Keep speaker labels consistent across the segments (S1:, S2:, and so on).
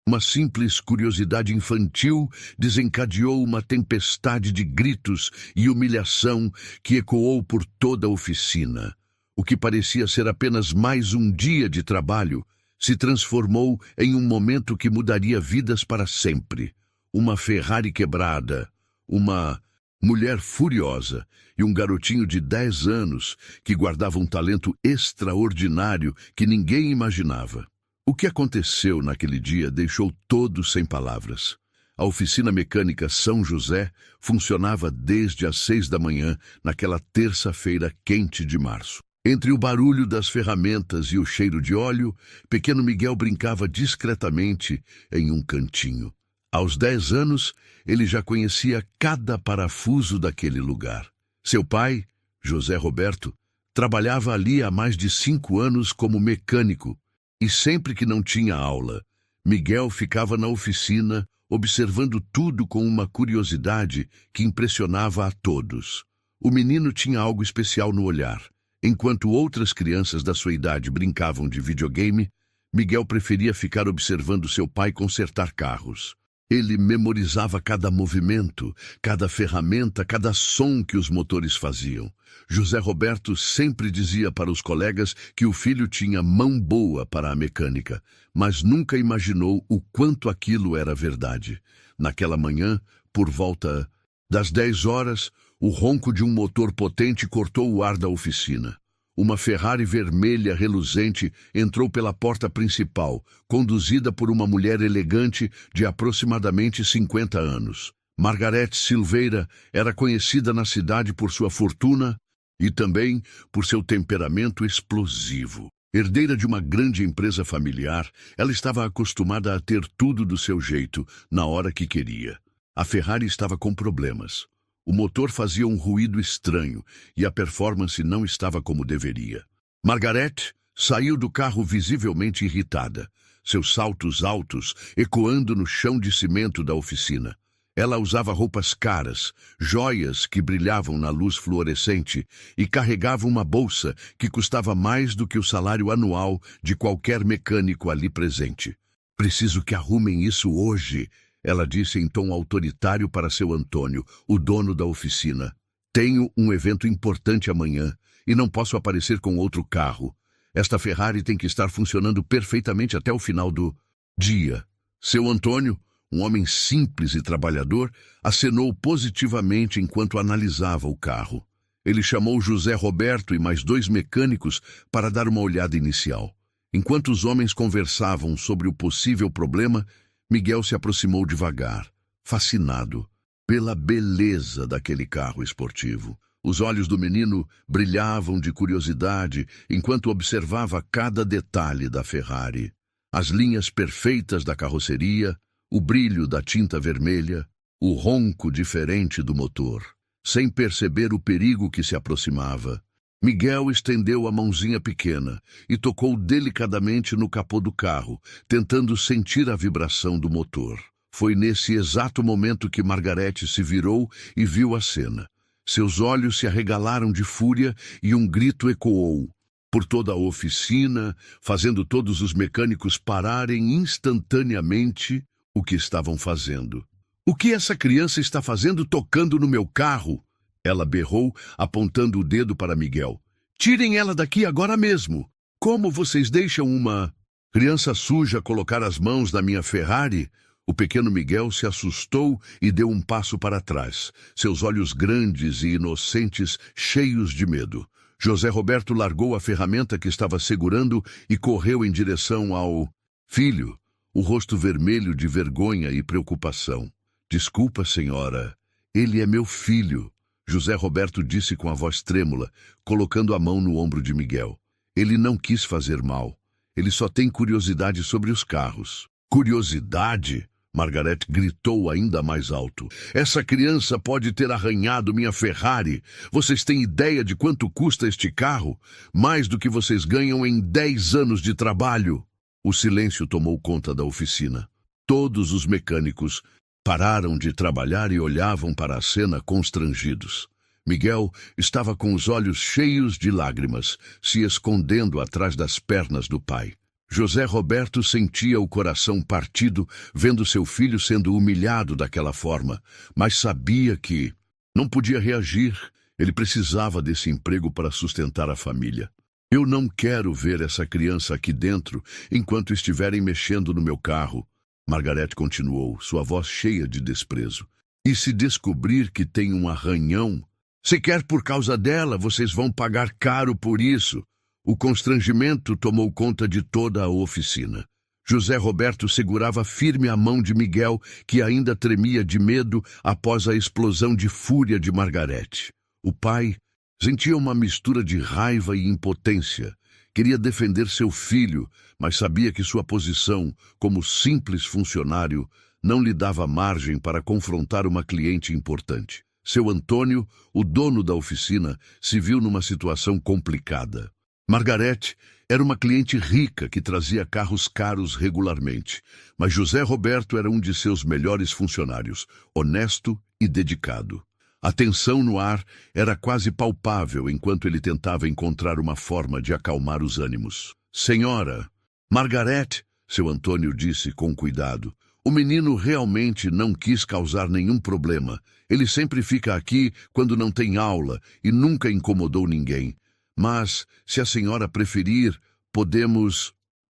S1: Uma simples curiosidade infantil desencadeou uma tempestade de gritos e humilhação que ecoou por toda a oficina. O que parecia ser apenas mais um dia de trabalho se transformou em um momento que mudaria vidas para sempre. Uma Ferrari quebrada, uma mulher furiosa e um garotinho de 10 anos que guardava um talento extraordinário que ninguém imaginava. O que aconteceu naquele dia deixou todos sem palavras. A oficina mecânica São José funcionava desde as 6 da manhã, naquela terça-feira quente de março. Entre o barulho das ferramentas e o cheiro de óleo, pequeno Miguel brincava discretamente em um cantinho. Aos 10 anos, ele já conhecia cada parafuso daquele lugar. Seu pai, José Roberto, trabalhava ali há mais de 5 anos como mecânico, e sempre que não tinha aula, Miguel ficava na oficina observando tudo com uma curiosidade que impressionava a todos. O menino tinha algo especial no olhar. Enquanto outras crianças da sua idade brincavam de videogame, Miguel preferia ficar observando seu pai consertar carros. Ele memorizava cada movimento, cada ferramenta, cada som que os motores faziam. José Roberto sempre dizia para os colegas que o filho tinha mão boa para a mecânica, mas nunca imaginou o quanto aquilo era verdade. Naquela manhã, por volta das 10 horas, o ronco de um motor potente cortou o ar da oficina. Uma Ferrari vermelha reluzente entrou pela porta principal, conduzida por uma mulher elegante de aproximadamente 50 anos. Margarete Silveira era conhecida na cidade por sua fortuna e também por seu temperamento explosivo. Herdeira de uma grande empresa familiar, ela estava acostumada a ter tudo do seu jeito, na hora que queria. A Ferrari estava com problemas. O motor fazia um ruído estranho e a performance não estava como deveria. Margarete saiu do carro visivelmente irritada, seus saltos altos ecoando no chão de cimento da oficina. Ela usava roupas caras, joias que brilhavam na luz fluorescente e carregava uma bolsa que custava mais do que o salário anual de qualquer mecânico ali presente. "Preciso que arrumem isso hoje", ela disse em tom autoritário para seu Antônio, o dono da oficina. "Tenho um evento importante amanhã e não posso aparecer com outro carro. Esta Ferrari tem que estar funcionando perfeitamente até o final do dia." Seu Antônio, um homem simples e trabalhador, acenou positivamente enquanto analisava o carro. Ele chamou José Roberto e mais 2 mecânicos para dar uma olhada inicial. Enquanto os homens conversavam sobre o possível problema, Miguel se aproximou devagar, fascinado pela beleza daquele carro esportivo. Os olhos do menino brilhavam de curiosidade enquanto observava cada detalhe da Ferrari. As linhas perfeitas da carroceria, o brilho da tinta vermelha, o ronco diferente do motor. Sem perceber o perigo que se aproximava, Miguel estendeu a mãozinha pequena e tocou delicadamente no capô do carro, tentando sentir a vibração do motor. Foi nesse exato momento que Margarete se virou e viu a cena. Seus olhos se arregalaram de fúria e um grito ecoou por toda a oficina, fazendo todos os mecânicos pararem instantaneamente o que estavam fazendo. "O que essa criança está fazendo tocando no meu carro?" Ela berrou, apontando o dedo para Miguel. "Tirem ela daqui agora mesmo! Como vocês deixam uma criança suja colocar as mãos na minha Ferrari?" O pequeno Miguel se assustou e deu um passo para trás, seus olhos grandes e inocentes cheios de medo. José Roberto largou a ferramenta que estava segurando e correu em direção ao filho, o rosto vermelho de vergonha e preocupação. "Desculpa, senhora, ele é meu filho", José Roberto disse com a voz trêmula, colocando a mão no ombro de Miguel. "Ele não quis fazer mal. Ele só tem curiosidade sobre os carros." "Curiosidade?" Margarete gritou ainda mais alto. "Essa criança pode ter arranhado minha Ferrari. Vocês têm ideia de quanto custa este carro? Mais do que vocês ganham em 10 anos de trabalho." O silêncio tomou conta da oficina. Todos os mecânicos pararam de trabalhar e olhavam para a cena constrangidos. Miguel estava com os olhos cheios de lágrimas, se escondendo atrás das pernas do pai. José Roberto sentia o coração partido vendo seu filho sendo humilhado daquela forma, mas sabia que não podia reagir. Ele precisava desse emprego para sustentar a família. Eu não quero ver essa criança aqui dentro enquanto estiverem mexendo no meu carro. Margarete continuou, sua voz cheia de desprezo. E se descobrir que tem um arranhão, sequer por causa dela, vocês vão pagar caro por isso. O constrangimento tomou conta de toda a oficina. José Roberto segurava firme a mão de Miguel, que ainda tremia de medo após a explosão de fúria de Margarete. O pai sentia uma mistura de raiva e impotência. Queria defender seu filho, mas sabia que sua posição, como simples funcionário, não lhe dava margem para confrontar uma cliente importante. Seu Antônio, o dono da oficina, se viu numa situação complicada. Margarete era uma cliente rica que trazia carros caros regularmente, mas José Roberto era um de seus melhores funcionários, honesto e dedicado. A tensão no ar era quase palpável enquanto ele tentava encontrar uma forma de acalmar os ânimos. Senhora, Margarete, seu Antônio disse com cuidado, o menino realmente não quis causar nenhum problema. Ele sempre fica aqui quando não tem aula e nunca incomodou ninguém. Mas, se a senhora preferir,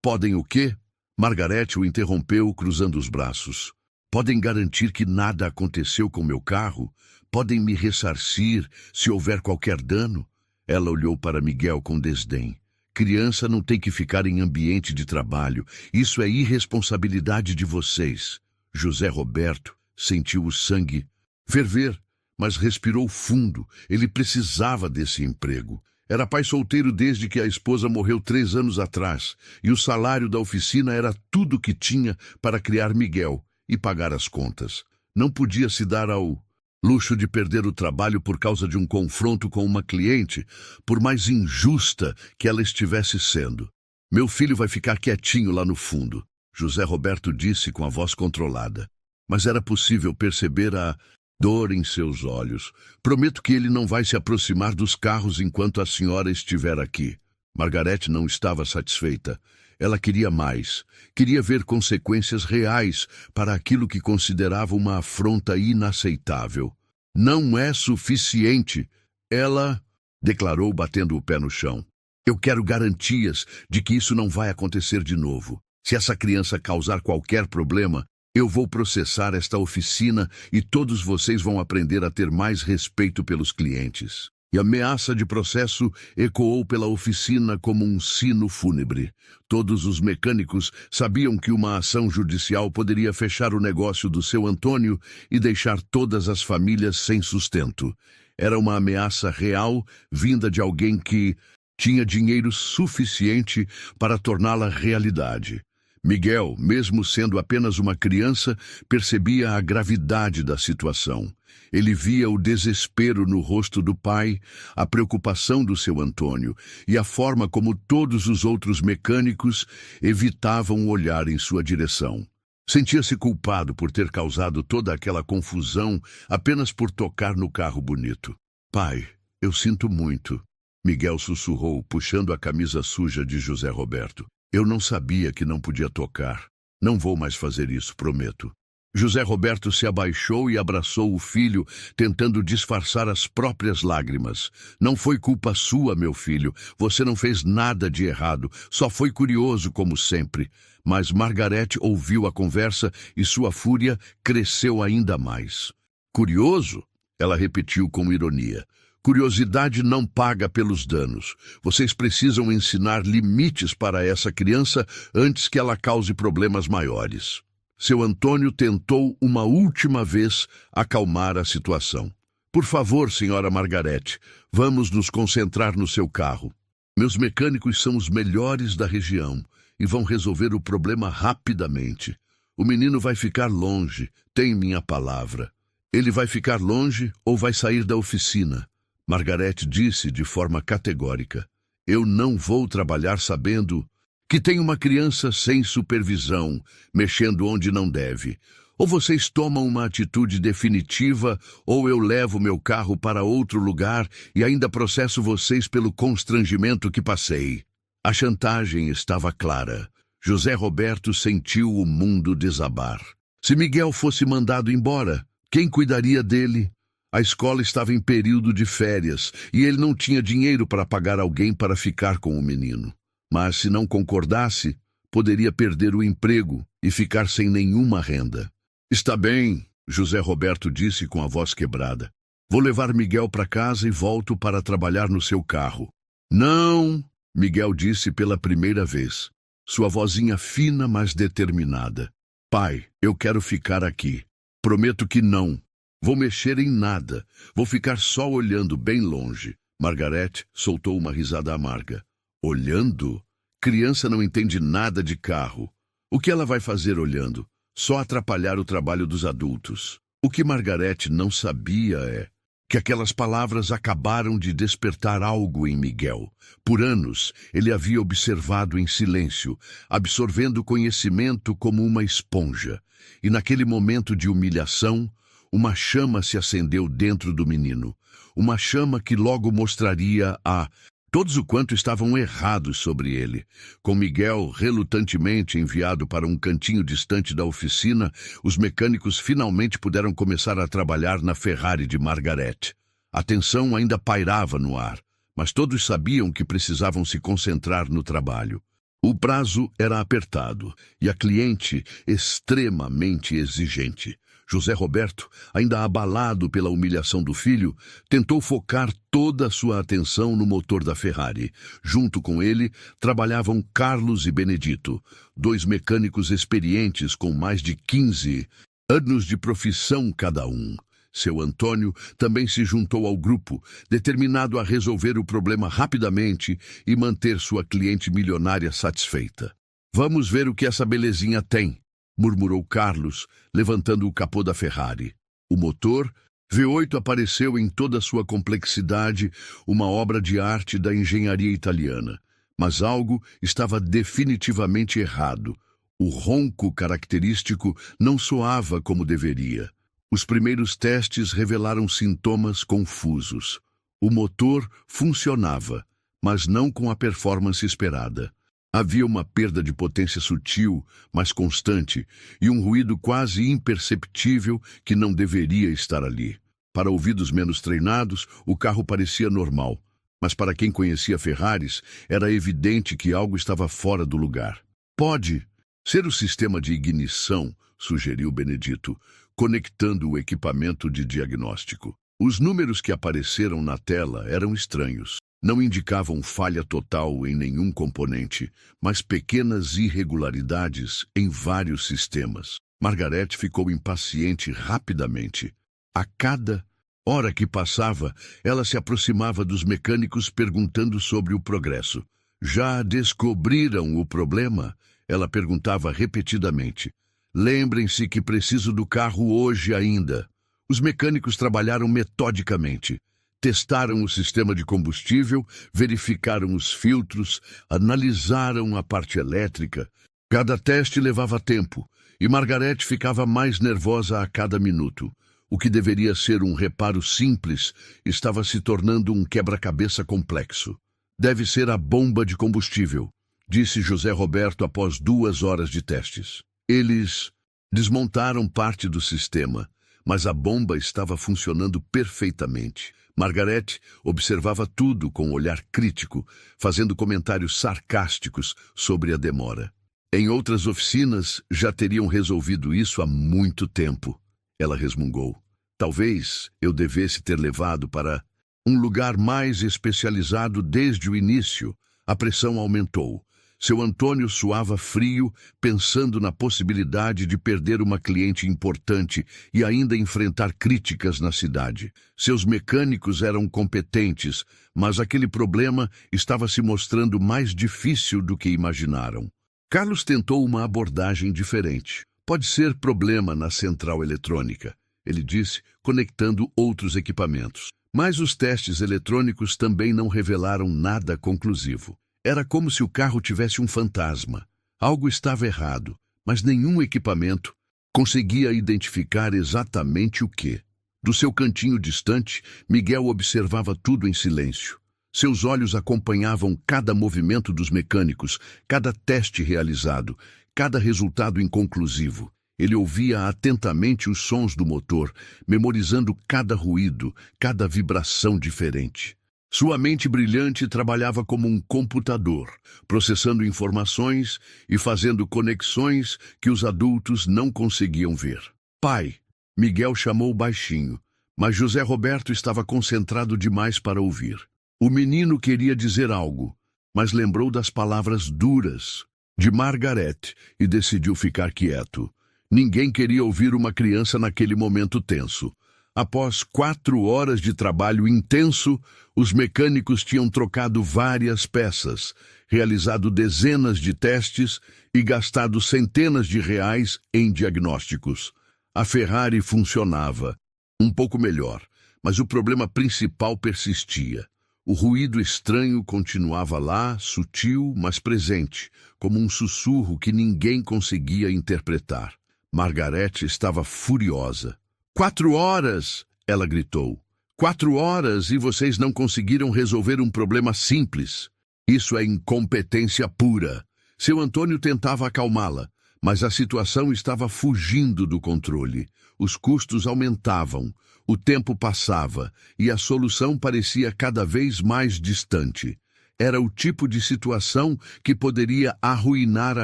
S1: Podem o quê? Margarete o interrompeu, cruzando os braços. Podem garantir que nada aconteceu com meu carro? Podem me ressarcir se houver qualquer dano? Ela olhou para Miguel com desdém. Criança não tem que ficar em ambiente de trabalho. Isso é irresponsabilidade de vocês. José Roberto sentiu o sangue ferver, mas respirou fundo. Ele precisava desse emprego. Era pai solteiro desde que a esposa morreu 3 anos atrás, e o salário da oficina era tudo que tinha para criar Miguel e pagar as contas. Não podia se dar ao luxo de perder o trabalho por causa de um confronto com uma cliente, por mais injusta que ela estivesse sendo. Meu filho vai ficar quietinho lá no fundo, José Roberto disse com a voz controlada. Mas era possível perceber a dor em seus olhos. Prometo que ele não vai se aproximar dos carros enquanto a senhora estiver aqui. Margarete não estava satisfeita. Ela queria mais. Queria ver consequências reais para aquilo que considerava uma afronta inaceitável. Não é suficiente, ela declarou batendo o pé no chão. Eu quero garantias de que isso não vai acontecer de novo. Se essa criança causar qualquer problema, eu vou processar esta oficina e todos vocês vão aprender a ter mais respeito pelos clientes. E a ameaça de processo ecoou pela oficina como um sino fúnebre. Todos os mecânicos sabiam que uma ação judicial poderia fechar o negócio do seu Antônio e deixar todas as famílias sem sustento. Era uma ameaça real, vinda de alguém que tinha dinheiro suficiente para torná-la realidade. Miguel, mesmo sendo apenas uma criança, percebia a gravidade da situação. Ele via o desespero no rosto do pai, a preocupação do seu Antônio e a forma como todos os outros mecânicos evitavam olhar em sua direção. Sentia-se culpado por ter causado toda aquela confusão apenas por tocar no carro bonito. Pai, eu sinto muito, Miguel sussurrou, puxando a camisa suja de José Roberto. Eu não sabia que não podia tocar. Não vou mais fazer isso, prometo. José Roberto se abaixou e abraçou o filho, tentando disfarçar as próprias lágrimas. Não foi culpa sua, meu filho. Você não fez nada de errado. Só foi curioso, como sempre. Mas Margarete ouviu a conversa e sua fúria cresceu ainda mais. Curioso? Ela repetiu com ironia. Curiosidade não paga pelos danos. Vocês precisam ensinar limites para essa criança antes que ela cause problemas maiores. Seu Antônio tentou uma última vez acalmar a situação. Por favor, senhora Margarete, vamos nos concentrar no seu carro. Meus mecânicos são os melhores da região e vão resolver o problema rapidamente. O menino vai ficar longe, tem minha palavra. Ele vai ficar longe ou vai sair da oficina. Margarete disse de forma categórica. Eu não vou trabalhar sabendo que tem uma criança sem supervisão, mexendo onde não deve. Ou vocês tomam uma atitude definitiva, ou eu levo meu carro para outro lugar e ainda processo vocês pelo constrangimento que passei. A chantagem estava clara. José Roberto sentiu o mundo desabar. Se Miguel fosse mandado embora, quem cuidaria dele? A escola estava em período de férias e ele não tinha dinheiro para pagar alguém para ficar com o menino. Mas se não concordasse, poderia perder o emprego e ficar sem nenhuma renda. Está bem, José Roberto disse com a voz quebrada. Vou levar Miguel para casa e volto para trabalhar no seu carro. Não, Miguel disse pela primeira vez, sua vozinha fina, mas determinada. Pai, eu quero ficar aqui. Prometo que não. Vou mexer em nada. Vou ficar só olhando bem longe. Margarete soltou uma risada amarga. Olhando? Criança não entende nada de carro. O que ela vai fazer olhando? Só atrapalhar o trabalho dos adultos. O que Margarete não sabia é que aquelas palavras acabaram de despertar algo em Miguel. Por anos, ele havia observado em silêncio, absorvendo conhecimento como uma esponja. E naquele momento de humilhação, uma chama se acendeu dentro do menino. Uma chama que logo mostraria a todos o quanto estavam errados sobre ele. Com Miguel relutantemente enviado para um cantinho distante da oficina, os mecânicos finalmente puderam começar a trabalhar na Ferrari de Margarete. A tensão ainda pairava no ar, mas todos sabiam que precisavam se concentrar no trabalho. O prazo era apertado e a cliente extremamente exigente. José Roberto, ainda abalado pela humilhação do filho, tentou focar toda a sua atenção no motor da Ferrari. Junto com ele, trabalhavam Carlos e Benedito, dois mecânicos experientes com mais de 15 anos de profissão cada um. Seu Antônio também se juntou ao grupo, determinado a resolver o problema rapidamente e manter sua cliente milionária satisfeita. Vamos ver o que essa belezinha tem, murmurou Carlos, levantando o capô da Ferrari. O motor V8 apareceu em toda a sua complexidade, uma obra de arte da engenharia italiana. Mas algo estava definitivamente errado. O ronco característico não soava como deveria. Os primeiros testes revelaram sintomas confusos. O motor funcionava, mas não com a performance esperada. Havia uma perda de potência sutil, mas constante, e um ruído quase imperceptível que não deveria estar ali. Para ouvidos menos treinados, o carro parecia normal, mas para quem conhecia Ferraris, era evidente que algo estava fora do lugar. Pode ser o sistema de ignição, sugeriu Benedito, conectando o equipamento de diagnóstico. Os números que apareceram na tela eram estranhos. Não indicavam falha total em nenhum componente, mas pequenas irregularidades em vários sistemas. Margarete ficou impaciente rapidamente. A cada hora que passava, ela se aproximava dos mecânicos perguntando sobre o progresso. Já descobriram o problema? Ela perguntava repetidamente. Lembrem-se que preciso do carro hoje ainda. Os mecânicos trabalharam metodicamente. Testaram o sistema de combustível, verificaram os filtros, analisaram a parte elétrica. Cada teste levava tempo, e Margarete ficava mais nervosa a cada minuto. O que deveria ser um reparo simples estava se tornando um quebra-cabeça complexo. Deve ser a bomba de combustível, disse José Roberto após 2 horas de testes. Eles desmontaram parte do sistema, mas a bomba estava funcionando perfeitamente. Margarete observava tudo com um olhar crítico, fazendo comentários sarcásticos sobre a demora. Em outras oficinas já teriam resolvido isso há muito tempo. Ela resmungou. Talvez eu devesse ter levado para um lugar mais especializado desde o início. A pressão aumentou. Seu Antônio suava frio, pensando na possibilidade de perder uma cliente importante e ainda enfrentar críticas na cidade. Seus mecânicos eram competentes, mas aquele problema estava se mostrando mais difícil do que imaginaram. Carlos tentou uma abordagem diferente. Pode ser problema na central eletrônica, ele disse, conectando outros equipamentos. Mas os testes eletrônicos também não revelaram nada conclusivo. Era como se o carro tivesse um fantasma. Algo estava errado, mas nenhum equipamento conseguia identificar exatamente o que. Do seu cantinho distante, Miguel observava tudo em silêncio. Seus olhos acompanhavam cada movimento dos mecânicos, cada teste realizado, cada resultado inconclusivo. Ele ouvia atentamente os sons do motor, memorizando cada ruído, cada vibração diferente. Sua mente brilhante trabalhava como um computador, processando informações e fazendo conexões que os adultos não conseguiam ver. Pai, Miguel chamou baixinho, mas José Roberto estava concentrado demais para ouvir. O menino queria dizer algo, mas lembrou das palavras duras de Margaret e decidiu ficar quieto. Ninguém queria ouvir uma criança naquele momento tenso. Após 4 horas de trabalho intenso, os mecânicos tinham trocado várias peças, realizado dezenas de testes e gastado centenas de reais em diagnósticos. A Ferrari funcionava um pouco melhor, mas o problema principal persistia. O ruído estranho continuava lá, sutil, mas presente, como um sussurro que ninguém conseguia interpretar. Margaret estava furiosa. 4 horas! Ela gritou. 4 horas e vocês não conseguiram resolver um problema simples. Isso é incompetência pura. Seu Antônio tentava acalmá-la, mas a situação estava fugindo do controle. Os custos aumentavam, o tempo passava e a solução parecia cada vez mais distante. Era o tipo de situação que poderia arruinar a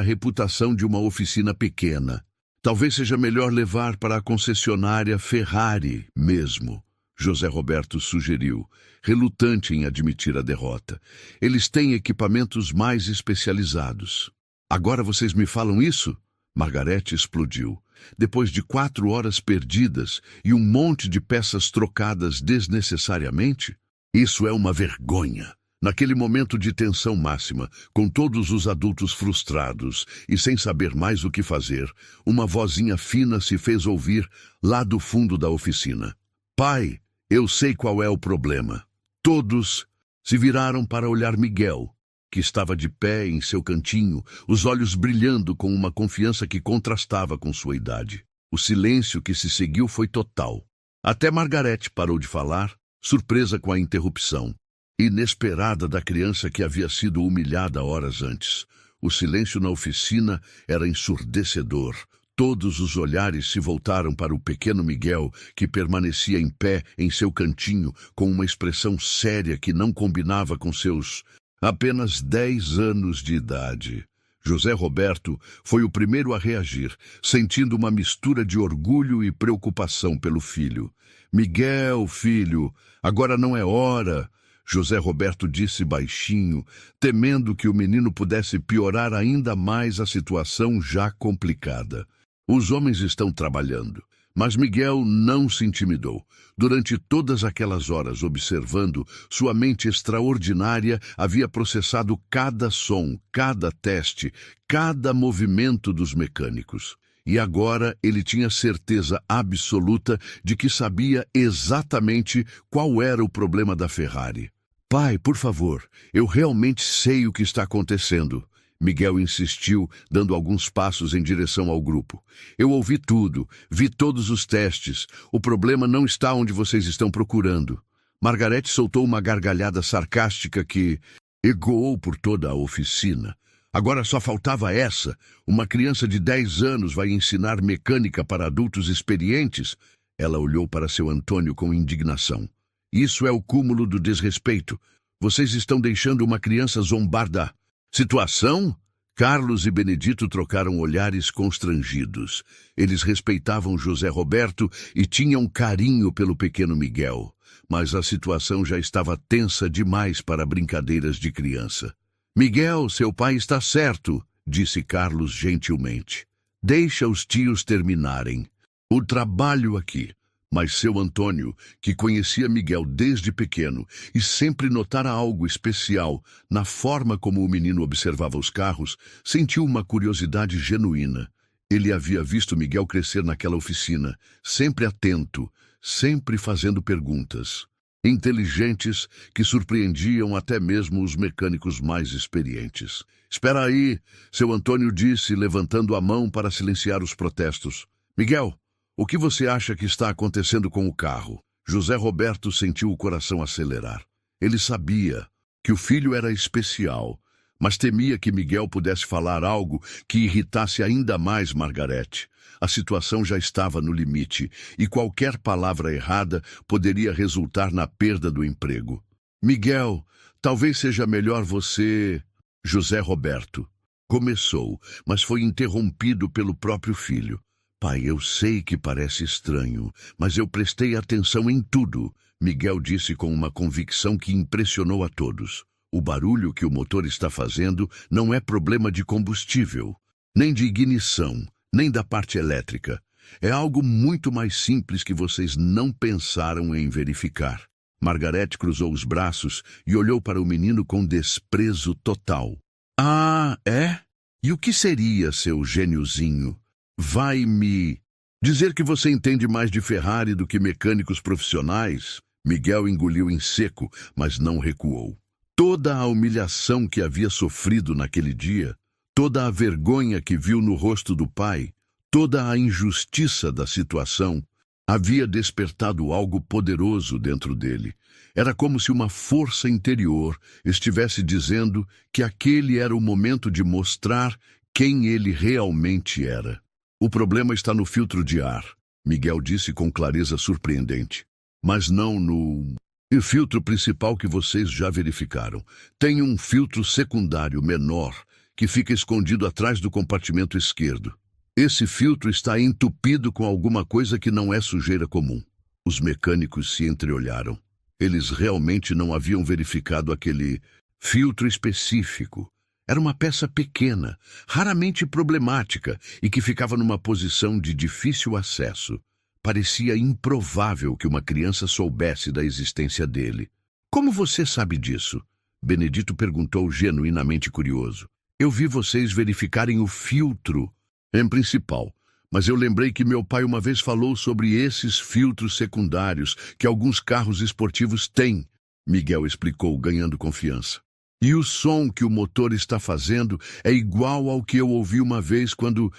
S1: reputação de uma oficina pequena. Talvez seja melhor levar para a concessionária Ferrari mesmo, José Roberto sugeriu, relutante em admitir a derrota. Eles têm equipamentos mais especializados. Agora vocês me falam isso? Margarete explodiu. Depois de 4 horas perdidas e um monte de peças trocadas desnecessariamente? Isso é uma vergonha. Naquele momento de tensão máxima, com todos os adultos frustrados e sem saber mais o que fazer, uma vozinha fina se fez ouvir lá do fundo da oficina. Pai, eu sei qual é o problema. Todos se viraram para olhar Miguel, que estava de pé em seu cantinho, os olhos brilhando com uma confiança que contrastava com sua idade. O silêncio que se seguiu foi total. Até Margarete parou de falar, surpresa com a interrupção inesperada da criança que havia sido humilhada horas antes. O silêncio na oficina era ensurdecedor. Todos os olhares se voltaram para o pequeno Miguel, que permanecia em pé em seu cantinho, com uma expressão séria que não combinava com seus apenas 10 anos de idade. José Roberto foi o primeiro a reagir, sentindo uma mistura de orgulho e preocupação pelo filho. Miguel, filho, agora não é hora. José Roberto disse baixinho, temendo que o menino pudesse piorar ainda mais a situação já complicada. Os homens estão trabalhando, mas Miguel não se intimidou. Durante todas aquelas horas observando, sua mente extraordinária havia processado cada som, cada teste, cada movimento dos mecânicos. E agora ele tinha certeza absoluta de que sabia exatamente qual era o problema da Ferrari. Pai, por favor, eu realmente sei o que está acontecendo. Miguel insistiu, dando alguns passos em direção ao grupo. Eu ouvi tudo, vi todos os testes. O problema não está onde vocês estão procurando. Margarete soltou uma gargalhada sarcástica que ecoou por toda a oficina. Agora só faltava essa. Uma criança de 10 anos vai ensinar mecânica para adultos experientes? Ela olhou para seu Antônio com indignação. Isso é o cúmulo do desrespeito. Vocês estão deixando uma criança zombar da situação? Carlos e Benedito trocaram olhares constrangidos. Eles respeitavam José Roberto e tinham carinho pelo pequeno Miguel. Mas a situação já estava tensa demais para brincadeiras de criança. Miguel, seu pai está certo, disse Carlos gentilmente. Deixa os tios terminarem o trabalho aqui. Mas seu Antônio, que conhecia Miguel desde pequeno e sempre notara algo especial na forma como o menino observava os carros, sentiu uma curiosidade genuína. Ele havia visto Miguel crescer naquela oficina, sempre atento, sempre fazendo perguntas inteligentes que surpreendiam até mesmo os mecânicos mais experientes. Espera aí, seu Antônio disse, levantando a mão para silenciar os protestos. Miguel, o que você acha que está acontecendo com o carro? José Roberto sentiu o coração acelerar. Ele sabia, que o filho era especial, mas temia que Miguel pudesse falar algo que irritasse ainda mais Margarete. A situação já estava no limite, e qualquer palavra errada poderia resultar na perda do emprego. Miguel, talvez seja melhor você... José Roberto começou, mas foi interrompido pelo próprio filho. Pai, eu sei que parece estranho, mas eu prestei atenção em tudo, Miguel disse com uma convicção que impressionou a todos. O barulho que o motor está fazendo não é problema de combustível, nem de ignição, nem da parte elétrica. É algo muito mais simples que vocês não pensaram em verificar. Margarete cruzou os braços e olhou para o menino com desprezo total. Ah, é? E o que seria, seu gêniozinho? Vai me dizer que você entende mais de Ferrari do que mecânicos profissionais? Miguel engoliu em seco, mas não recuou. Toda a humilhação que havia sofrido naquele dia, toda a vergonha que viu no rosto do pai, toda a injustiça da situação, havia despertado algo poderoso dentro dele. Era como se uma força interior estivesse dizendo que aquele era o momento de mostrar quem ele realmente era. O problema está no filtro de ar, Miguel disse com clareza surpreendente. Mas não no... E o filtro principal que vocês já verificaram. Tem um filtro secundário menor que fica escondido atrás do compartimento esquerdo. Esse filtro está entupido com alguma coisa que não é sujeira comum. Os mecânicos se entreolharam. Eles realmente não haviam verificado aquele filtro específico. Era uma peça pequena, raramente problemática e que ficava numa posição de difícil acesso. Parecia improvável que uma criança soubesse da existência dele. Como você sabe disso? Benedito perguntou genuinamente curioso. Eu vi vocês verificarem o filtro em principal, mas eu lembrei que meu pai uma vez falou sobre esses filtros secundários que alguns carros esportivos têm, Miguel explicou, ganhando confiança. E o som que o motor está fazendo é igual ao que eu ouvi uma vez quando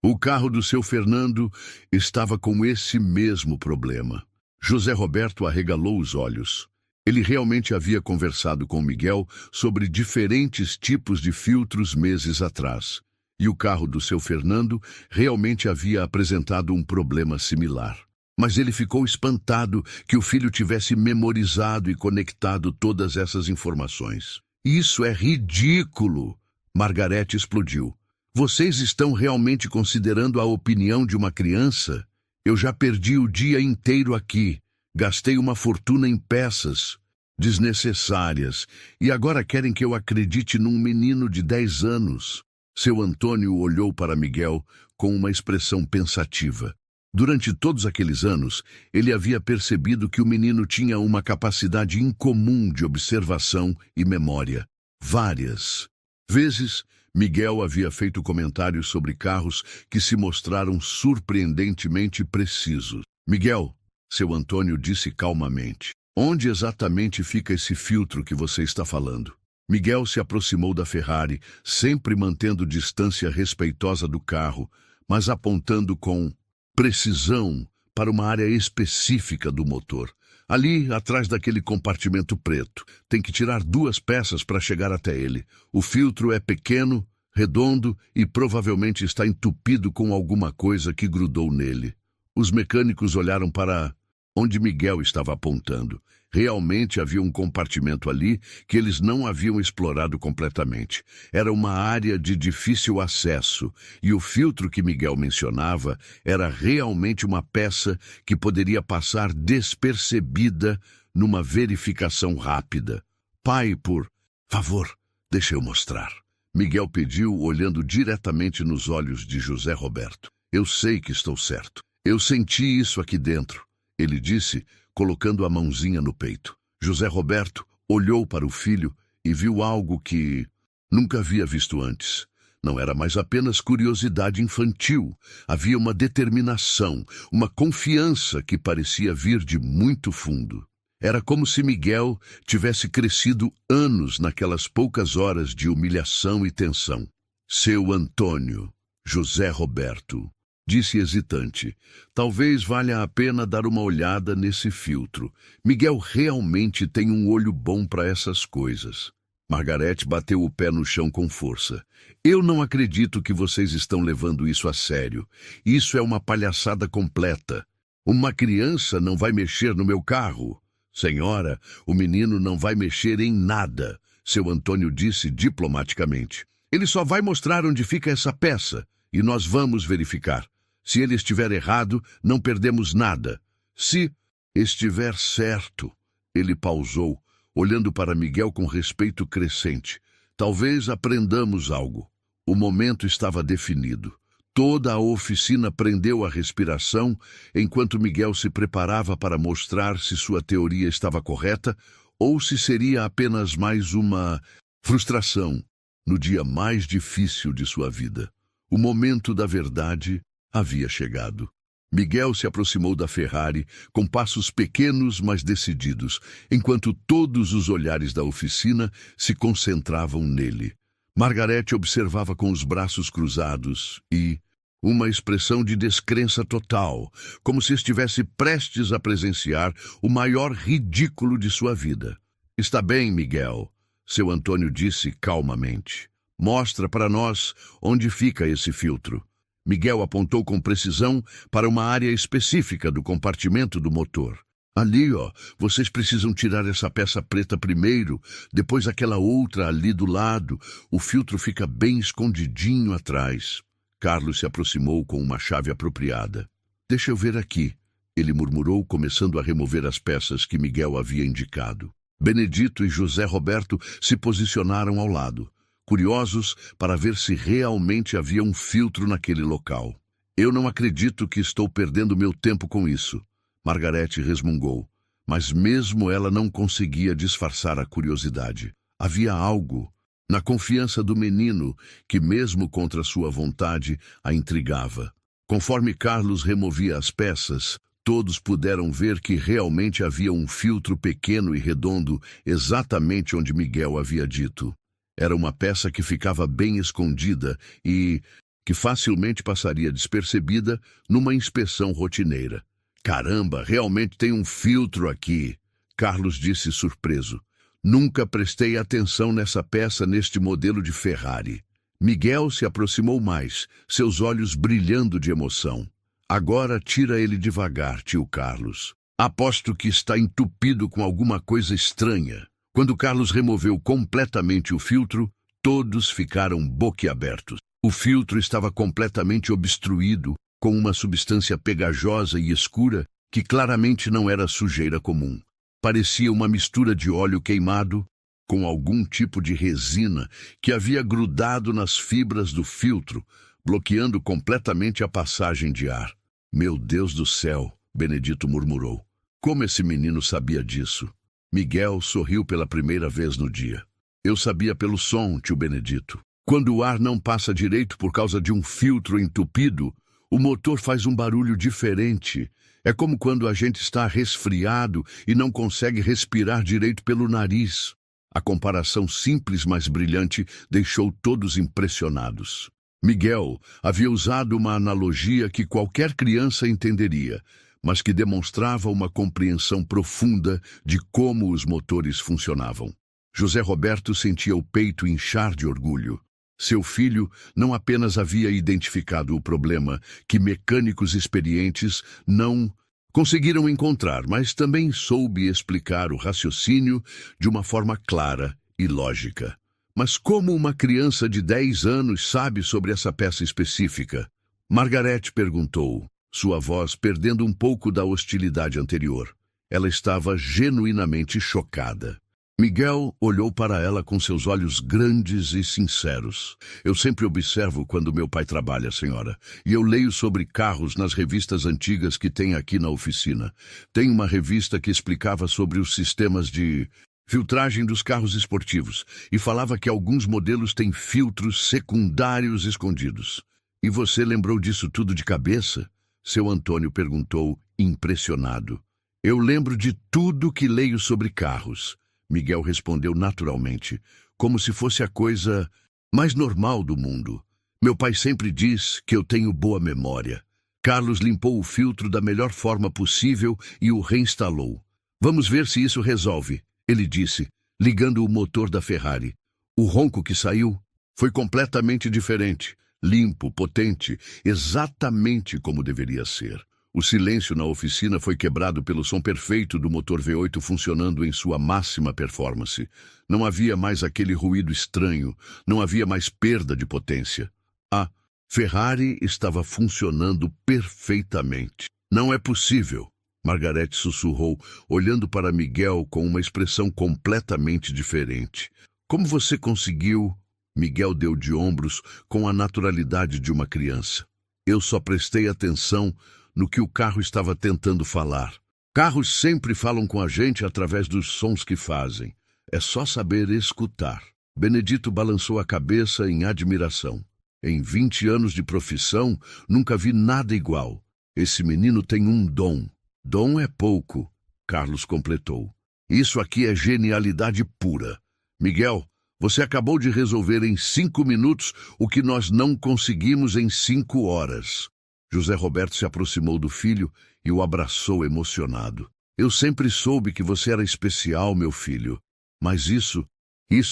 S1: o carro do seu Fernando estava com esse mesmo problema. José Roberto arregalou os olhos. Ele realmente havia conversado com Miguel sobre diferentes tipos de filtros meses atrás. E o carro do seu Fernando realmente havia apresentado um problema similar. Mas ele ficou espantado que o filho tivesse memorizado e conectado todas essas informações. Isso é ridículo! Margarete explodiu. Vocês estão realmente considerando a opinião de uma criança? Eu já perdi o dia inteiro aqui. Gastei uma fortuna em peças desnecessárias. E agora querem que eu acredite num menino de 10 anos. Seu Antônio olhou para Miguel com uma expressão pensativa. Durante todos aqueles anos, ele havia percebido que o menino tinha uma capacidade incomum de observação e memória. Várias vezes, Miguel havia feito comentários sobre carros que se mostraram surpreendentemente precisos. Miguel, seu Antônio disse calmamente, onde exatamente fica esse filtro que você está falando? Miguel se aproximou da Ferrari, sempre mantendo distância respeitosa do carro, mas apontando com precisão para uma área específica do motor. Ali, atrás daquele compartimento preto. Tem que tirar 2 peças para chegar até ele. O filtro é pequeno, redondo e provavelmente está entupido com alguma coisa que grudou nele. Os mecânicos olharam para onde Miguel estava apontando. Realmente havia um compartimento ali que eles não haviam explorado completamente. Era uma área de difícil acesso, e o filtro que Miguel mencionava era realmente uma peça que poderia passar despercebida numa verificação rápida. Pai, por favor, deixa eu mostrar. Miguel pediu, olhando diretamente nos olhos de José Roberto. Eu sei que estou certo. Eu senti isso aqui dentro, ele disse, colocando a mãozinha no peito. José Roberto olhou para o filho e viu algo que nunca havia visto antes. Não era mais apenas curiosidade infantil. Havia uma determinação, uma confiança que parecia vir de muito fundo. Era como se Miguel tivesse crescido anos naquelas poucas horas de humilhação e tensão. Seu Antônio, José Roberto, disse hesitante, talvez valha a pena dar uma olhada nesse filtro. Miguel realmente tem um olho bom para essas coisas. Margarete bateu o pé no chão com força. Eu não acredito que vocês estão levando isso a sério. Isso é uma palhaçada completa. Uma criança não vai mexer no meu carro. Senhora, o menino não vai mexer em nada, seu Antônio disse diplomaticamente. Ele só vai mostrar onde fica essa peça, e nós vamos verificar. Se ele estiver errado, não perdemos nada. Se estiver certo, ele pausou, olhando para Miguel com respeito crescente. Talvez aprendamos algo. O momento estava definido. Toda a oficina prendeu a respiração enquanto Miguel se preparava para mostrar se sua teoria estava correta ou se seria apenas mais uma frustração no dia mais difícil de sua vida. O momento da verdade havia chegado. Miguel se aproximou da Ferrari com passos pequenos, mas decididos, enquanto todos os olhares da oficina se concentravam nele. Margarete observava com os braços cruzados e uma expressão de descrença total, como se estivesse prestes a presenciar o maior ridículo de sua vida. Está bem, Miguel, seu Antônio disse calmamente. Mostra para nós onde fica esse filtro. Miguel apontou com precisão para uma área específica do compartimento do motor. Ali, vocês precisam tirar essa peça preta primeiro, depois aquela outra ali do lado. O filtro fica bem escondidinho atrás. Carlos se aproximou com uma chave apropriada. Deixa eu ver aqui, ele murmurou, começando a remover as peças que Miguel havia indicado. Benedito e José Roberto se posicionaram ao lado, curiosos para ver se realmente havia um filtro naquele local. Eu não acredito que estou perdendo meu tempo com isso, Margarete resmungou, mas mesmo ela não conseguia disfarçar a curiosidade. Havia algo na confiança do menino que, mesmo contra sua vontade, a intrigava. Conforme Carlos removia as peças, todos puderam ver que realmente havia um filtro pequeno e redondo exatamente onde Miguel havia dito. Era uma peça que ficava bem escondida e que facilmente passaria despercebida numa inspeção rotineira. Caramba, realmente tem um filtro aqui, Carlos disse surpreso. Nunca prestei atenção nessa peça neste modelo de Ferrari. Miguel se aproximou mais, seus olhos brilhando de emoção. Agora tira ele devagar, tio Carlos. Aposto que está entupido com alguma coisa estranha. Quando Carlos removeu completamente o filtro, todos ficaram boquiabertos. O filtro estava completamente obstruído, com uma substância pegajosa e escura que claramente não era sujeira comum. Parecia uma mistura de óleo queimado com algum tipo de resina que havia grudado nas fibras do filtro, bloqueando completamente a passagem de ar. Meu Deus do céu, Benedito murmurou. Como esse menino sabia disso? Miguel sorriu pela primeira vez no dia. Eu sabia pelo som, tio Benedito. Quando o ar não passa direito por causa de um filtro entupido, o motor faz um barulho diferente. É como quando a gente está resfriado e não consegue respirar direito pelo nariz. A comparação simples, mas brilhante, deixou todos impressionados. Miguel havia usado uma analogia que qualquer criança entenderia, mas que demonstrava uma compreensão profunda de como os motores funcionavam. José Roberto sentia o peito inchar de orgulho. Seu filho não apenas havia identificado o problema que mecânicos experientes não conseguiram encontrar, mas também soube explicar o raciocínio de uma forma clara e lógica. Mas como uma criança de 10 anos sabe sobre essa peça específica? Margarete perguntou, sua voz perdendo um pouco da hostilidade anterior. Ela estava genuinamente chocada. Miguel olhou para ela com seus olhos grandes e sinceros. Eu sempre observo quando meu pai trabalha, senhora, e eu leio sobre carros nas revistas antigas que tem aqui na oficina. Tem uma revista que explicava sobre os sistemas de filtragem dos carros esportivos e falava que alguns modelos têm filtros secundários escondidos. E você lembrou disso tudo de cabeça? Seu Antônio perguntou, impressionado. Eu lembro de tudo que leio sobre carros. Miguel respondeu naturalmente, como se fosse a coisa mais normal do mundo. Meu pai sempre diz que eu tenho boa memória. Carlos limpou o filtro da melhor forma possível e o reinstalou. Vamos ver se isso resolve, ele disse, ligando o motor da Ferrari. O ronco que saiu foi completamente diferente, limpo, potente, exatamente como deveria ser. O silêncio na oficina foi quebrado pelo som perfeito do motor V8 funcionando em sua máxima performance. Não havia mais aquele ruído estranho, não havia mais perda de potência. A Ferrari estava funcionando perfeitamente. Não é possível, Margarete sussurrou, olhando para Miguel com uma expressão completamente diferente. Como você conseguiu? Miguel deu de ombros com a naturalidade de uma criança. Eu só prestei atenção no que o carro estava tentando falar. Carros sempre falam com a gente através dos sons que fazem. É só saber escutar. Benedito balançou a cabeça em admiração. Em 20 anos de profissão, nunca vi nada igual. Esse menino tem um dom. Dom é pouco, Carlos completou. Isso aqui é genialidade pura. Miguel, você acabou de resolver em 5 minutos o que nós não conseguimos em 5 horas. José Roberto se aproximou do filho e o abraçou emocionado. Eu sempre soube que você era especial, meu filho, mas isso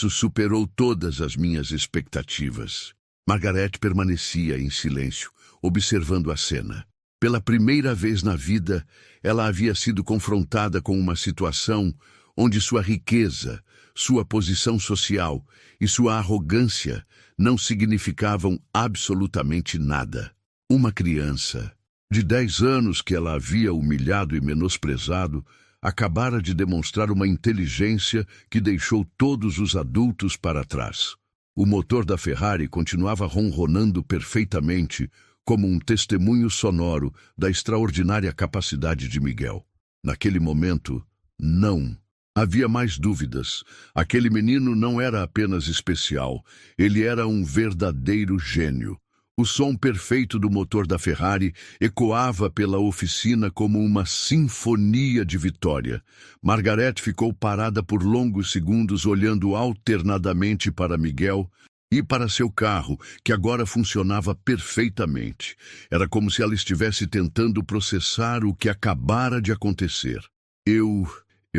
S1: superou todas as minhas expectativas. Margarete permanecia em silêncio, observando a cena. Pela primeira vez na vida, ela havia sido confrontada com uma situação onde sua riqueza, sua posição social e sua arrogância não significavam absolutamente nada. Uma criança, de 10 anos que ela havia humilhado e menosprezado, acabara de demonstrar uma inteligência que deixou todos os adultos para trás. O motor da Ferrari continuava ronronando perfeitamente, como um testemunho sonoro da extraordinária capacidade de Miguel. Naquele momento, não havia mais dúvidas. Aquele menino não era apenas especial, ele era um verdadeiro gênio. O som perfeito do motor da Ferrari ecoava pela oficina como uma sinfonia de vitória. Margarete ficou parada por longos segundos olhando alternadamente para Miguel e para seu carro, que agora funcionava perfeitamente. Era como se ela estivesse tentando processar o que acabara de acontecer. Eu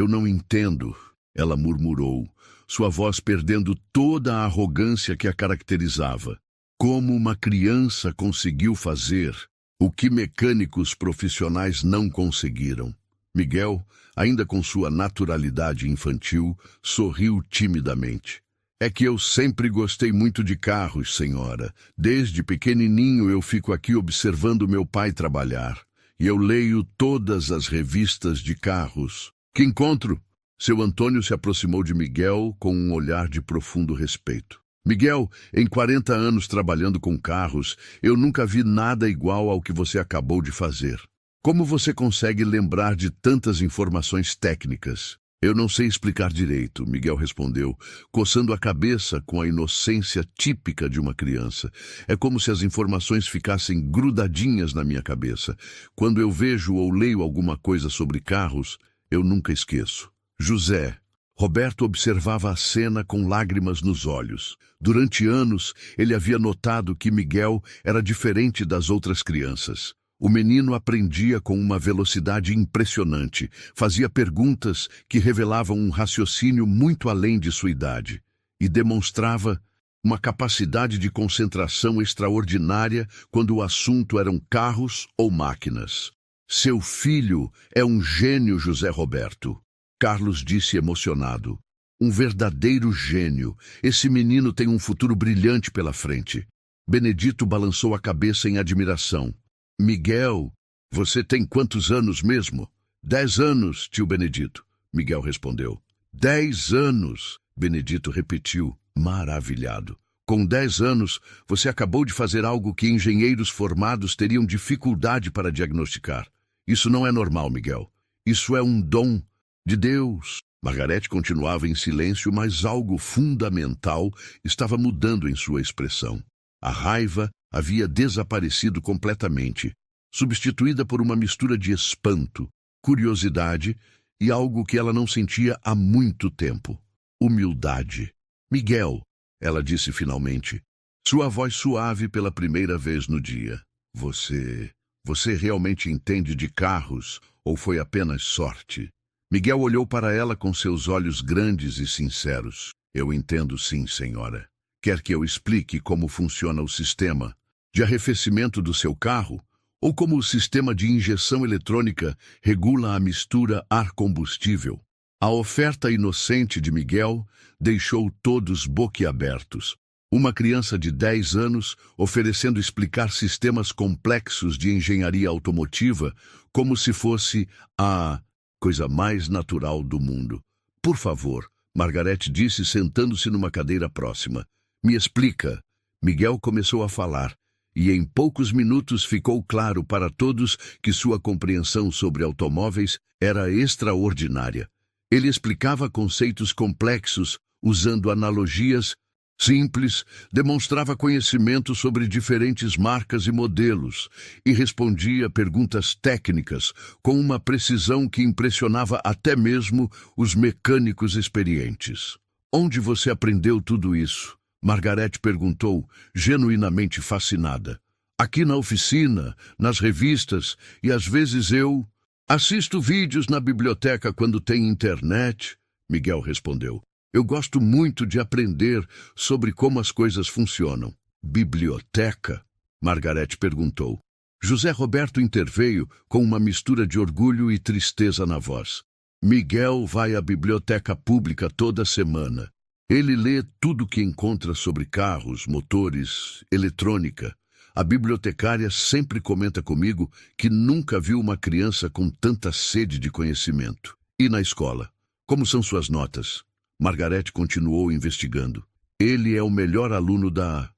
S1: não entendo, ela murmurou, sua voz perdendo toda a arrogância que a caracterizava. Como uma criança conseguiu fazer o que mecânicos profissionais não conseguiram? Miguel, ainda com sua naturalidade infantil, sorriu timidamente. É que eu sempre gostei muito de carros, senhora. Desde pequenininho eu fico aqui observando meu pai trabalhar. E eu leio todas as revistas de carros. Que encontro! Seu Antônio se aproximou de Miguel com um olhar de profundo respeito. Miguel, em 40 anos trabalhando com carros, eu nunca vi nada igual ao que você acabou de fazer. Como você consegue lembrar de tantas informações técnicas? Eu não sei explicar direito, Miguel respondeu, coçando a cabeça com a inocência típica de uma criança. É como se as informações ficassem grudadinhas na minha cabeça. Quando eu vejo ou leio alguma coisa sobre carros, eu nunca esqueço. José Roberto observava a cena com lágrimas nos olhos. Durante anos, ele havia notado que Miguel era diferente das outras crianças. O menino aprendia com uma velocidade impressionante, fazia perguntas que revelavam um raciocínio muito além de sua idade e demonstrava uma capacidade de concentração extraordinária quando o assunto eram carros ou máquinas. Seu filho é um gênio, José Roberto. Carlos disse emocionado. Um verdadeiro gênio. Esse menino tem um futuro brilhante pela frente. Benedito balançou a cabeça em admiração. Miguel, você tem quantos anos mesmo? 10 anos, tio Benedito, Miguel respondeu. 10 anos, Benedito repetiu, maravilhado. Com 10 anos, você acabou de fazer algo que engenheiros formados teriam dificuldade para diagnosticar. Isso não é normal, Miguel. Isso é um dom de Deus. Margarete continuava em silêncio, mas algo fundamental estava mudando em sua expressão. A raiva havia desaparecido completamente, substituída por uma mistura de espanto, curiosidade e algo que ela não sentia há muito tempo. Humildade. Miguel, ela disse finalmente, sua voz suave pela primeira vez no dia. Você realmente entende de carros ou foi apenas sorte? Miguel olhou para ela com seus olhos grandes e sinceros. Eu entendo sim, senhora. Quer que eu explique como funciona o sistema de arrefecimento do seu carro? Ou como o sistema de injeção eletrônica regula a mistura ar-combustível? A oferta inocente de Miguel deixou todos boquiabertos. Uma criança de 10 anos oferecendo explicar sistemas complexos de engenharia automotiva como se fosse a coisa mais natural do mundo. Por favor, Margarete disse sentando-se numa cadeira próxima. Me explica. Miguel começou a falar, e em poucos minutos ficou claro para todos que sua compreensão sobre automóveis era extraordinária. Ele explicava conceitos complexos, usando analogias simples, demonstrava conhecimento sobre diferentes marcas e modelos e respondia perguntas técnicas com uma precisão que impressionava até mesmo os mecânicos experientes. Onde você aprendeu tudo isso? Margarete perguntou, genuinamente fascinada. Aqui na oficina, nas revistas, e às vezes eu assisto vídeos na biblioteca quando tem internet, Miguel respondeu. Eu gosto muito de aprender sobre como as coisas funcionam. Biblioteca? Margarete perguntou. José Roberto interveio com uma mistura de orgulho e tristeza na voz. Miguel vai à biblioteca pública toda semana. Ele lê tudo o que encontra sobre carros, motores, eletrônica. A bibliotecária sempre comenta comigo que nunca viu uma criança com tanta sede de conhecimento. E na escola? Como são suas notas? Margarete continuou investigando. Ele é o melhor aluno da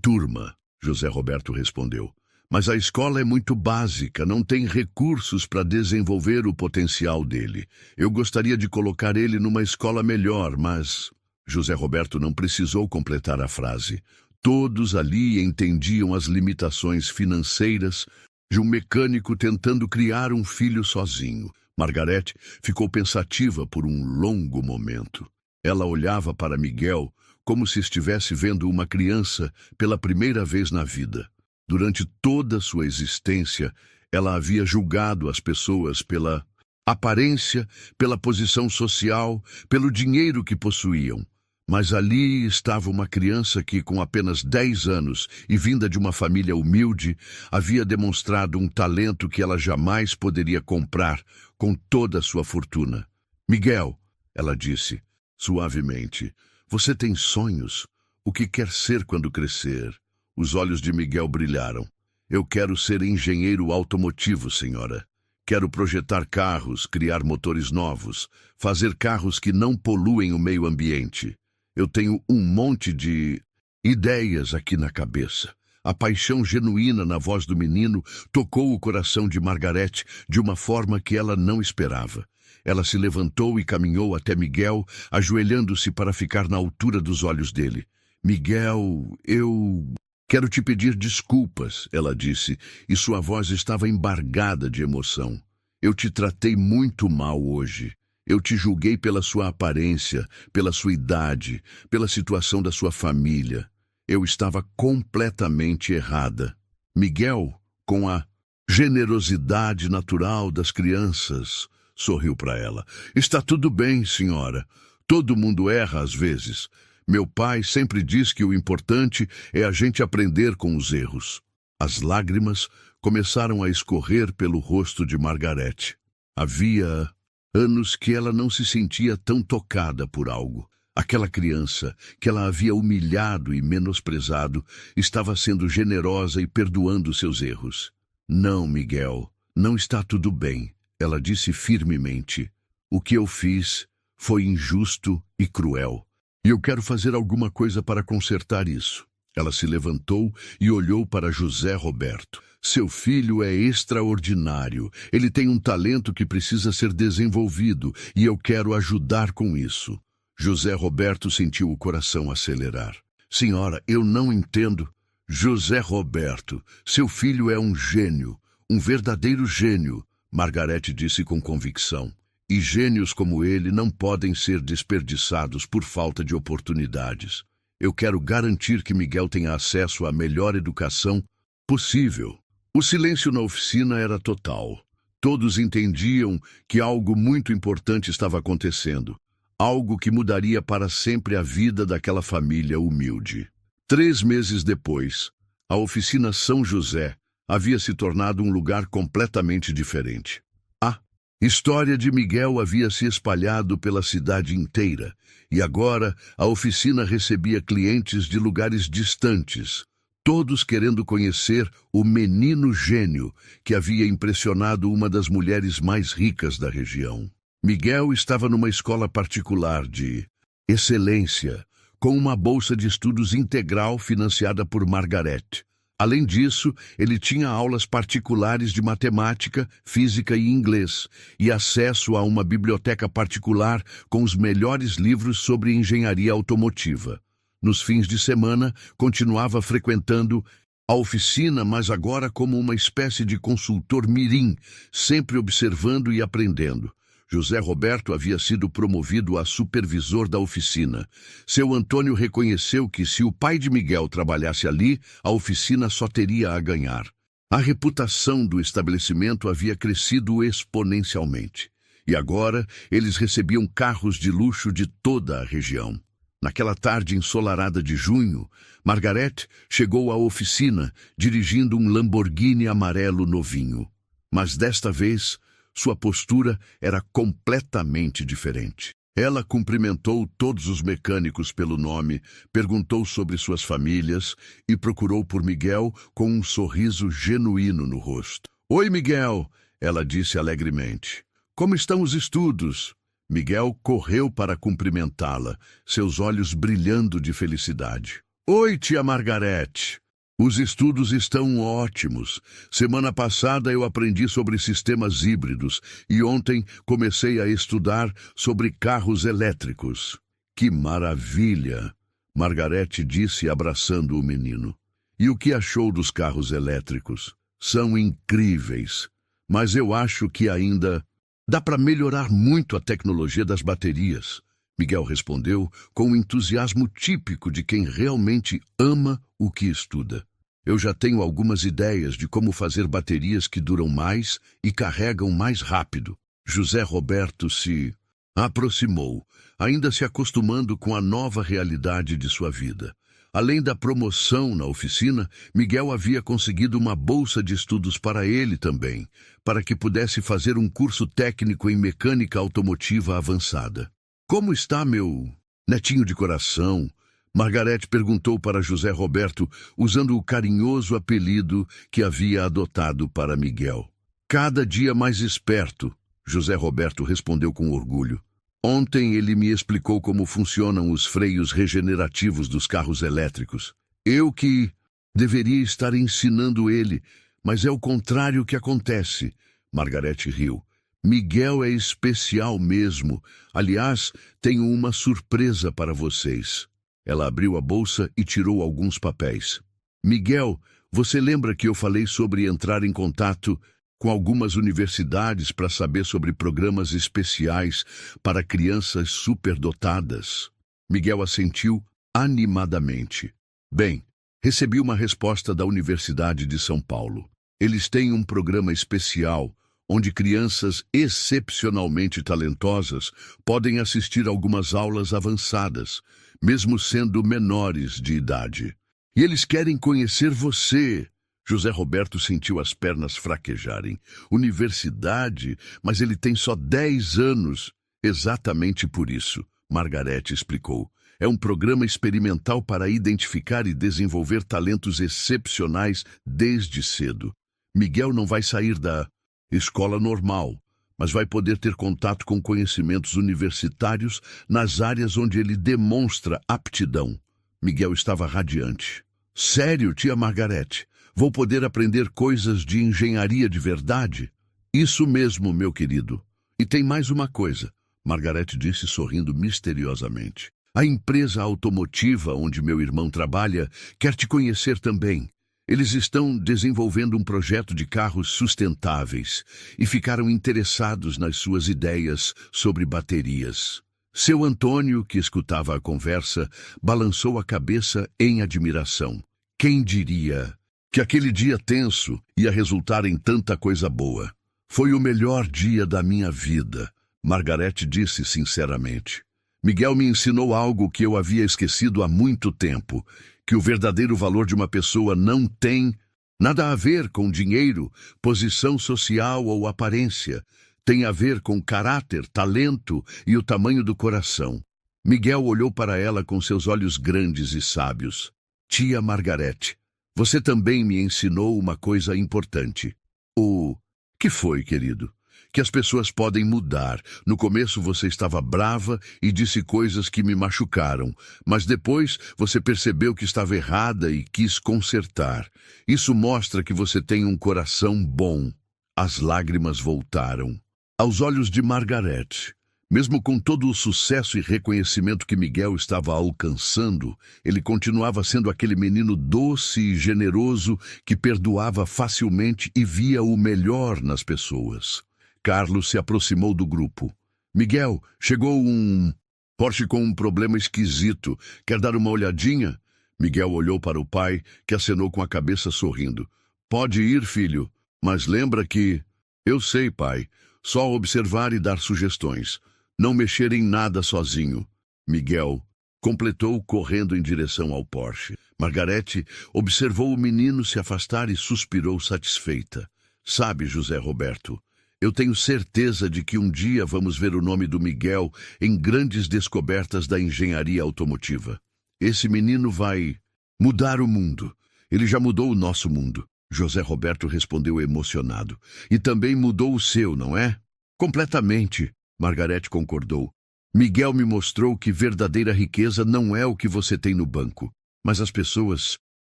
S1: turma, José Roberto respondeu. Mas a escola é muito básica, não tem recursos para desenvolver o potencial dele. Eu gostaria de colocar ele numa escola melhor, mas José Roberto não precisou completar a frase. Todos ali entendiam as limitações financeiras de um mecânico tentando criar um filho sozinho. Margarete ficou pensativa por um longo momento. Ela olhava para Miguel como se estivesse vendo uma criança pela primeira vez na vida. Durante toda sua existência, ela havia julgado as pessoas pela aparência, pela posição social, pelo dinheiro que possuíam. Mas ali estava uma criança que, com apenas 10 anos e vinda de uma família humilde, havia demonstrado um talento que ela jamais poderia comprar com toda a sua fortuna. Miguel, ela disse, suavemente, você tem sonhos? O que quer ser quando crescer? Os olhos de Miguel brilharam. Eu quero ser engenheiro automotivo, senhora. Quero projetar carros, criar motores novos, fazer carros que não poluem o meio ambiente. Eu tenho um monte de ideias aqui na cabeça. A paixão genuína na voz do menino tocou o coração de Margarete de uma forma que ela não esperava. Ela se levantou e caminhou até Miguel, ajoelhando-se para ficar na altura dos olhos dele. Miguel, eu quero te pedir desculpas, ela disse, e sua voz estava embargada de emoção. Eu te tratei muito mal hoje. Eu te julguei pela sua aparência, pela sua idade, pela situação da sua família. Eu estava completamente errada. Miguel, com a generosidade natural das crianças, sorriu para ela. Está tudo bem, senhora. Todo mundo erra às vezes. Meu pai sempre diz que o importante é a gente aprender com os erros. As lágrimas começaram a escorrer pelo rosto de Margarete. Havia anos que ela não se sentia tão tocada por algo. Aquela criança que ela havia humilhado e menosprezado estava sendo generosa e perdoando seus erros. Não, Miguel, não está tudo bem, ela disse firmemente. O que eu fiz foi injusto e cruel. E eu quero fazer alguma coisa para consertar isso. Ela se levantou e olhou para José Roberto. Seu filho é extraordinário. Ele tem um talento que precisa ser desenvolvido e eu quero ajudar com isso. José Roberto sentiu o coração acelerar. Senhora, eu não entendo. José Roberto, seu filho é um gênio, um verdadeiro gênio, Margarete disse com convicção. E gênios como ele não podem ser desperdiçados por falta de oportunidades. Eu quero garantir que Miguel tenha acesso à melhor educação possível. O silêncio na oficina era total. Todos entendiam que algo muito importante estava acontecendo. algo que mudaria para sempre a vida daquela família humilde. 3 meses depois, a oficina São José havia se tornado um lugar completamente diferente. A história de Miguel havia se espalhado pela cidade inteira, e agora a oficina recebia clientes de lugares distantes, todos querendo conhecer o menino gênio que havia impressionado uma das mulheres mais ricas da região. Miguel estava numa escola particular de excelência, com uma bolsa de estudos integral financiada por Margaret. Além disso, ele tinha aulas particulares de matemática, física e inglês, e acesso a uma biblioteca particular com os melhores livros sobre engenharia automotiva. Nos fins de semana, continuava frequentando a oficina, mas agora como uma espécie de consultor mirim, sempre observando e aprendendo. José Roberto havia sido promovido a supervisor da oficina. Seu Antônio reconheceu que, se o pai de Miguel trabalhasse ali, a oficina só teria a ganhar. A reputação do estabelecimento havia crescido exponencialmente, e agora eles recebiam carros de luxo de toda a região. Naquela tarde ensolarada de junho, Margaret chegou à oficina dirigindo um Lamborghini amarelo novinho. Mas desta vez, sua postura era completamente diferente. Ela cumprimentou todos os mecânicos pelo nome, perguntou sobre suas famílias e procurou por Miguel com um sorriso genuíno no rosto. "Oi, Miguel", ela disse alegremente. "Como estão os estudos?" Miguel correu para cumprimentá-la, seus olhos brilhando de felicidade. "Oi, tia Margarete. Os estudos estão ótimos. Semana passada eu aprendi sobre sistemas híbridos e ontem comecei a estudar sobre carros elétricos." "Que maravilha!" Margarete disse abraçando o menino. "E o que achou dos carros elétricos?" "São incríveis, mas eu acho que ainda dá para melhorar muito a tecnologia das baterias." Miguel respondeu com o entusiasmo típico de quem realmente ama o que estuda. "Eu já tenho algumas ideias de como fazer baterias que duram mais e carregam mais rápido." José Roberto se aproximou, ainda se acostumando com a nova realidade de sua vida. Além da promoção na oficina, Miguel havia conseguido uma bolsa de estudos para ele também, para que pudesse fazer um curso técnico em mecânica automotiva avançada. "Como está, meu netinho de coração?" Margarete perguntou para José Roberto, usando o carinhoso apelido que havia adotado para Miguel. "Cada dia mais esperto", José Roberto respondeu com orgulho. "Ontem ele me explicou como funcionam os freios regenerativos dos carros elétricos. Eu que deveria estar ensinando ele, mas é o contrário que acontece." Margarete riu. "Miguel é especial mesmo. Aliás, tenho uma surpresa para vocês." Ela abriu a bolsa e tirou alguns papéis. "Miguel, você lembra que eu falei sobre entrar em contato com algumas universidades para saber sobre programas especiais para crianças superdotadas?" Miguel assentiu animadamente. "Bem, recebi uma resposta da Universidade de São Paulo. Eles têm um programa especial onde crianças excepcionalmente talentosas podem assistir algumas aulas avançadas, mesmo sendo menores de idade. E eles querem conhecer você." José Roberto sentiu as pernas fraquejarem. "Universidade? Mas ele tem só 10 anos. "Exatamente por isso", Margarete explicou. "É um programa experimental para identificar e desenvolver talentos excepcionais desde cedo. Miguel não vai sair da escola normal, mas vai poder ter contato com conhecimentos universitários nas áreas onde ele demonstra aptidão." Miguel estava radiante. "Sério, tia Margarete? Vou poder aprender coisas de engenharia de verdade?" "Isso mesmo, meu querido. E tem mais uma coisa", Margarete disse sorrindo misteriosamente. "A empresa automotiva onde meu irmão trabalha quer te conhecer também. Eles estão desenvolvendo um projeto de carros sustentáveis e ficaram interessados nas suas ideias sobre baterias." Seu Antônio, que escutava a conversa, balançou a cabeça em admiração. Quem diria que aquele dia tenso ia resultar em tanta coisa boa? "Foi o melhor dia da minha vida", Margarete disse sinceramente. Miguel me ensinou algo que eu havia esquecido há muito tempo, que o verdadeiro valor de uma pessoa não tem nada a ver com dinheiro, posição social ou aparência. Tem a ver com caráter, talento e o tamanho do coração. Miguel olhou para ela com seus olhos grandes e sábios. Tia Margarete, você também me ensinou uma coisa importante. O que foi, querido? Que as pessoas podem mudar. No começo você estava brava e disse coisas que me machucaram, mas depois você percebeu que estava errada e quis consertar. Isso mostra que você tem um coração bom. As lágrimas voltaram. Aos olhos de Margarete, mesmo com todo o sucesso e reconhecimento que Miguel estava alcançando, ele continuava sendo aquele menino doce e generoso que perdoava facilmente e via o melhor nas pessoas. Carlos se aproximou do grupo. Miguel, chegou um Porsche com um problema esquisito. Quer dar uma olhadinha? Miguel olhou para o pai, que acenou com a cabeça sorrindo. Pode ir, filho, mas lembra que... Eu sei, pai. Só observar e dar sugestões. Não mexer em nada sozinho. Miguel completou correndo em direção ao Porsche. Margarete observou o menino se afastar e suspirou satisfeita. Sabe, José Roberto, eu tenho certeza de que um dia vamos ver o nome do Miguel em grandes descobertas da engenharia automotiva. Esse menino vai mudar o mundo. Ele já mudou o nosso mundo. José Roberto respondeu emocionado. E também mudou o seu, não é? Completamente, Margarete concordou. Miguel me mostrou que verdadeira riqueza não é o que você tem no banco, mas as pessoas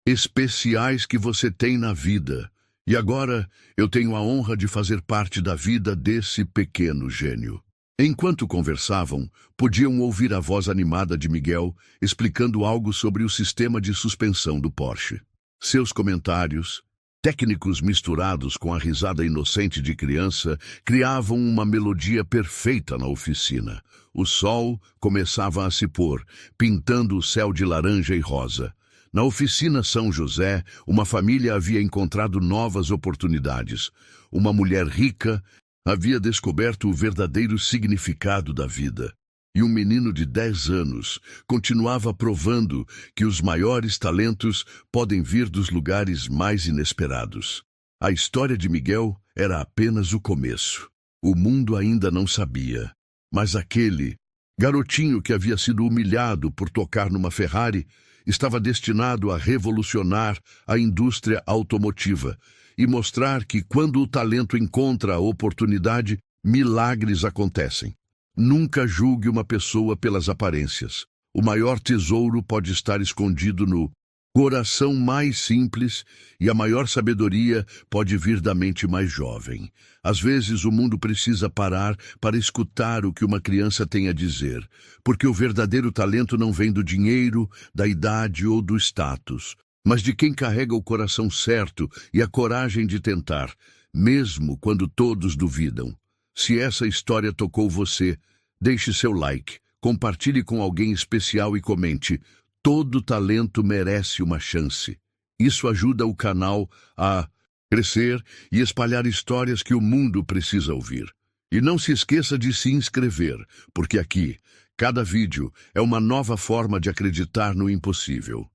S1: especiais que você tem na vida. E agora eu tenho a honra de fazer parte da vida desse pequeno gênio. Enquanto conversavam, podiam ouvir a voz animada de Miguel explicando algo sobre o sistema de suspensão do Porsche. Seus comentários, técnicos misturados com a risada inocente de criança, criavam uma melodia perfeita na oficina. O sol começava a se pôr, pintando o céu de laranja e rosa. Na oficina São José, uma família havia encontrado novas oportunidades. Uma mulher rica havia descoberto o verdadeiro significado da vida. E um menino de 10 anos continuava provando que os maiores talentos podem vir dos lugares mais inesperados. A história de Miguel era apenas o começo. O mundo ainda não sabia. Mas aquele garotinho que havia sido humilhado por tocar numa Ferrari estava destinado a revolucionar a indústria automotiva e mostrar que quando o talento encontra a oportunidade, milagres acontecem. Nunca julgue uma pessoa pelas aparências. O maior tesouro pode estar escondido no coração mais simples e a maior sabedoria pode vir da mente mais jovem. Às vezes o mundo precisa parar para escutar o que uma criança tem a dizer, porque o verdadeiro talento não vem do dinheiro, da idade ou do status, mas de quem carrega o coração certo e a coragem de tentar, mesmo quando todos duvidam. Se essa história tocou você, deixe seu like, compartilhe com alguém especial e comente: todo talento merece uma chance. Isso ajuda o canal a crescer e espalhar histórias que o mundo precisa ouvir. E não se esqueça de se inscrever, porque aqui, cada vídeo é uma nova forma de acreditar no impossível.